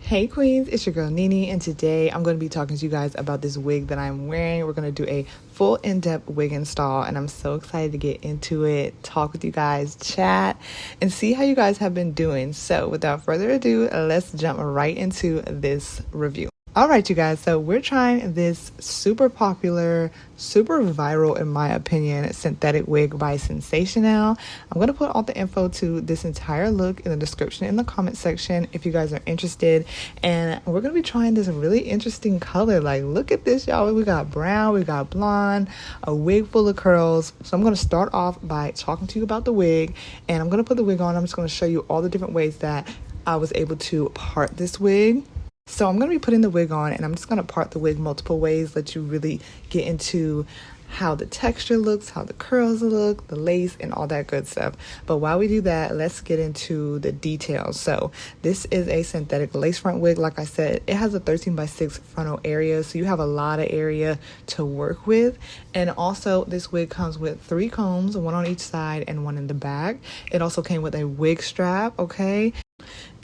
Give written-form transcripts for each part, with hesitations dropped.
Hey queens, it's your girl Nini, and today I'm going to be talking to you guys about this wig that I'm wearing. We're going to do a full in-depth wig install, and I'm so excited to get into it, talk with you guys, chat, and see how you guys have been doing. So without further ado, let's jump right into this review. All right, you guys, so we're trying this super popular, super viral, in my opinion, synthetic wig by Sensationnel. I'm going to put all the info to this entire look in the description in the comment section if you guys are interested. And we're going to be trying this really interesting color. Like, look at this, y'all. We got brown, we got blonde, a wig full of curls. So I'm going to start off by talking to you about the wig, and I'm going to put the wig on. I'm just going to show you all the different ways that I was able to part this wig. So I'm going to be putting the wig on, and I'm just going to part the wig multiple ways, let you really get into how the texture looks, how the curls look, the lace, and all that good stuff. But while we do that, let's get into the details. So this is a synthetic lace front wig. Like I said, it has a 13x6 frontal area, so you have a lot of area to work with. And also this wig comes with 3 combs, one on each side and one in the back. It also came with a wig strap, okay?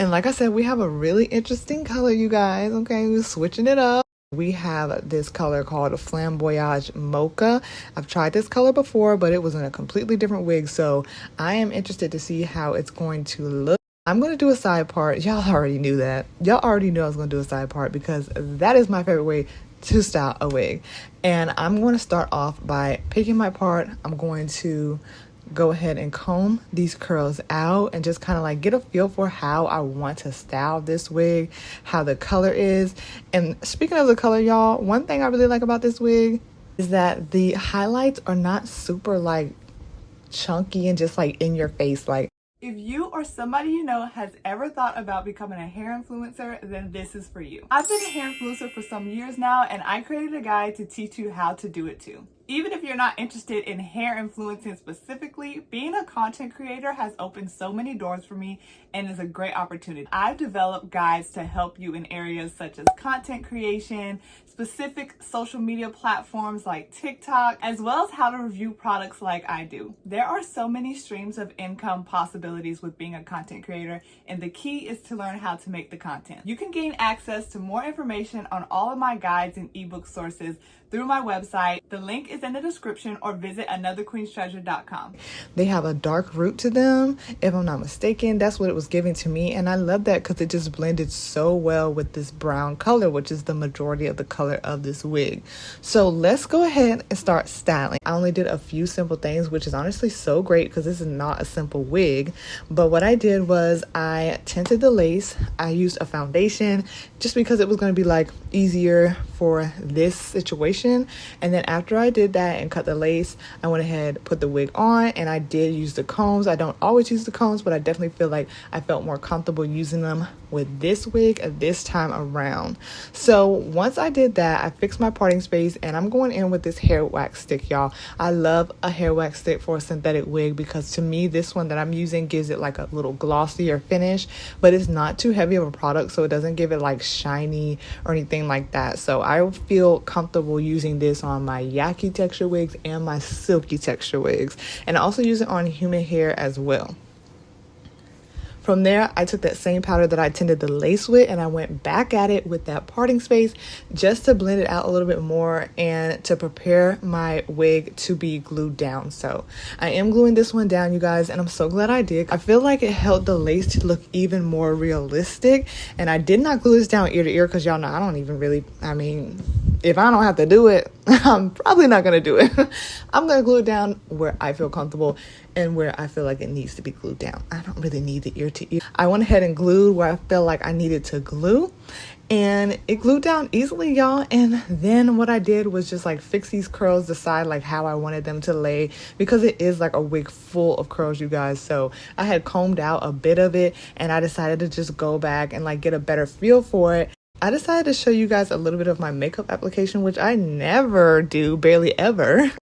And like I said, we have a really interesting color, you guys, okay? We're switching it up. We have this color called a Flamboyage Mocha. I've tried this color before, but it was in a completely different wig, so I am interested to see how it's going to look. I'm going to do a side part. Y'all already knew that. Y'all already knew I was going to do a side part because that is my favorite way to style a wig. And I'm going to start off by picking my part. I'm going to go ahead and comb these curls out and just kind of like get a feel for how I want to style this wig, how the color is. And speaking of the color, y'all, one thing I really like about this wig is that the highlights are not super like chunky and just like in your face. Like, if you or somebody you know has ever thought about becoming a hair influencer, then this is for you. I've been a hair influencer for some years now, and I created a guide to teach you how to do it too. Even if you're not interested in hair influencing specifically, being a content creator has opened so many doors for me and is a great opportunity. I've developed guides to help you in areas such as content creation, specific social media platforms like TikTok, as well as how to review products like I do. There are so many streams of income possibilities with being a content creator, and the key is to learn how to make the content. You can gain access to more information on all of my guides and ebook sources through my website. The link is in the description, or visit anotherqueenstreasure.com. They have a dark root to them, if I'm not mistaken. That's what it was giving to me, and I love that because it just blended so well with this brown color, which is the majority of the color of this wig. So let's go ahead and start styling. I only did a few simple things, which is honestly so great because this is not a simple wig. But what I did was I tinted the lace. I used a foundation just because it was going to be like easier for this situation. And then after I did that and cut the lace, I went ahead, put the wig on, and I did use the combs. I don't always use the combs, but I definitely feel like I felt more comfortable using them with this wig this time around. So once I did that, I fixed my parting space, and I'm going in with this hair wax stick, y'all. I love a hair wax stick for a synthetic wig because to me, this one that I'm using gives it like a little glossier finish, but it's not too heavy of a product, so it doesn't give it like shiny or anything like that. So I feel comfortable using this on my yaki texture wigs and my silky texture wigs, and I also use it on human hair as well. From there, I took that same powder that I tinted the lace with, and I went back at it with that parting space just to blend it out a little bit more and to prepare my wig to be glued down. So I am gluing this one down, you guys, and I'm so glad I did. I feel like it helped the lace to look even more realistic, and I did not glue this down ear to ear because y'all know I don't even really, if I don't have to do it, I'm probably not going to do it. I'm going to glue it down where I feel comfortable and where I feel like it needs to be glued down. I don't really need the ear to ear. I went ahead and glued where I felt like I needed to glue, and it glued down easily, y'all. And then what I did was just like fix these curls, decide like how I wanted them to lay, because it is like a wig full of curls, you guys. So I had combed out a bit of it, and I decided to just go back and like get a better feel for it. I decided to show you guys a little bit of my makeup application, which I never do, barely ever.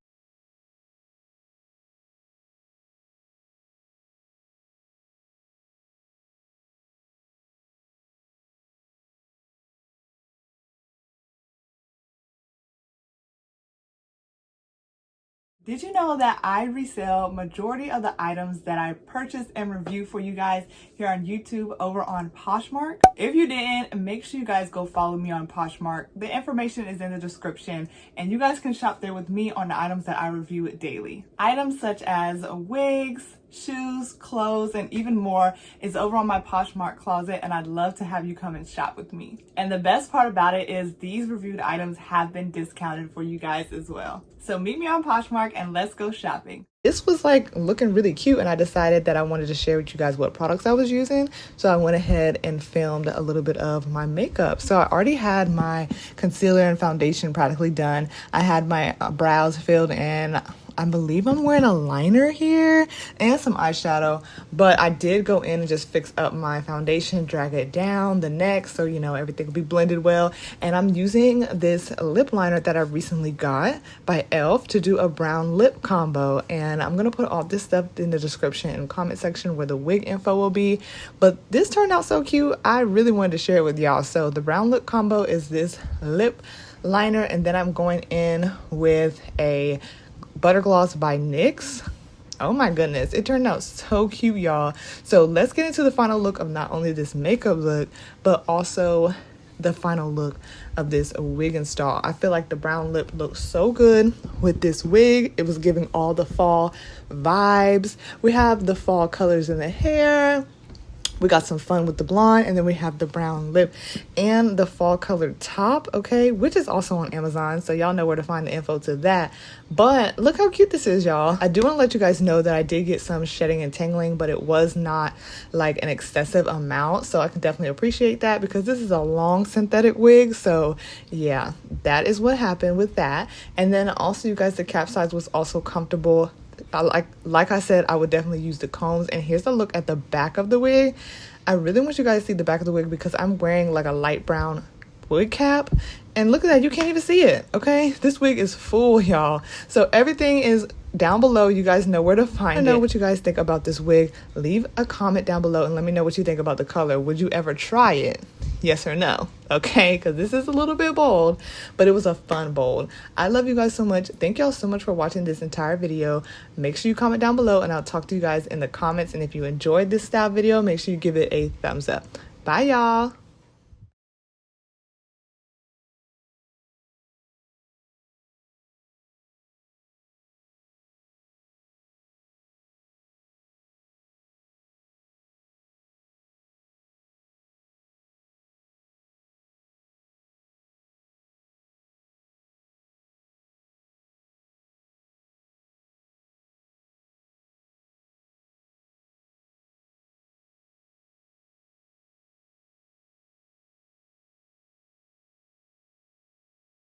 Did you know that I resell majority of the items that I purchase and review for you guys here on YouTube over on Poshmark? If you didn't, make sure you guys go follow me on Poshmark. The information is in the description and you guys can shop there with me on the items that I review daily. Items such as wigs, shoes, clothes, and even more is over on my Poshmark closet, and I'd love to have you come and shop with me. And the best part about it is these reviewed items have been discounted for you guys as well. So meet me on Poshmark and let's go shopping. This was like looking really cute, and I decided that I wanted to share with you guys what products I was using. So I went ahead and filmed a little bit of my makeup. So I already had my concealer and foundation practically done. I had my brows filled in. I believe I'm wearing a liner here and some eyeshadow, but I did go in and just fix up my foundation, drag it down the neck so you know everything will be blended well. And I'm using this lip liner that I recently got by e.l.f. to do a brown lip combo, and I'm gonna put all this stuff in the description and comment section where the wig info will be. But this turned out so cute, I really wanted to share it with y'all. So the brown lip combo is this lip liner, and then I'm going in with a butter gloss by NYX. Oh my goodness, it turned out so cute, y'all. So let's get into the final look of not only this makeup look, but also the final look of this wig install. I feel like the brown lip looks so good with this wig. It was giving all the fall vibes. We have the fall colors in the hair. We got some fun with the blonde, and then we have the brown lip and the fall colored top, okay, which is also on Amazon, so y'all know where to find the info to that. But look how cute this is, y'all. I do want to let you guys know that I did get some shedding and tangling, but it was not like an excessive amount, so I can definitely appreciate that because this is a long synthetic wig. So yeah, that is what happened with that. And then also, you guys, the cap size was also comfortable. Like I said, I would definitely use the combs. And here's a look at the back of the wig. I really want you guys to see the back of the wig because I'm wearing like a light brown wig cap, and look at that, you can't even see it. Okay, this wig is full, y'all. So everything is down below. You guys know where to find it. Let me know what you guys think about this wig. Leave a comment down below and let me know what you think about the color. Would you ever try it? Yes or no? Okay, because this is a little bit bold, but it was a fun bold. I love you guys so much. Thank y'all so much for watching this entire video. Make sure you comment down below and I'll talk to you guys in the comments. And if you enjoyed this style video, make sure you give it a thumbs up. Bye, y'all.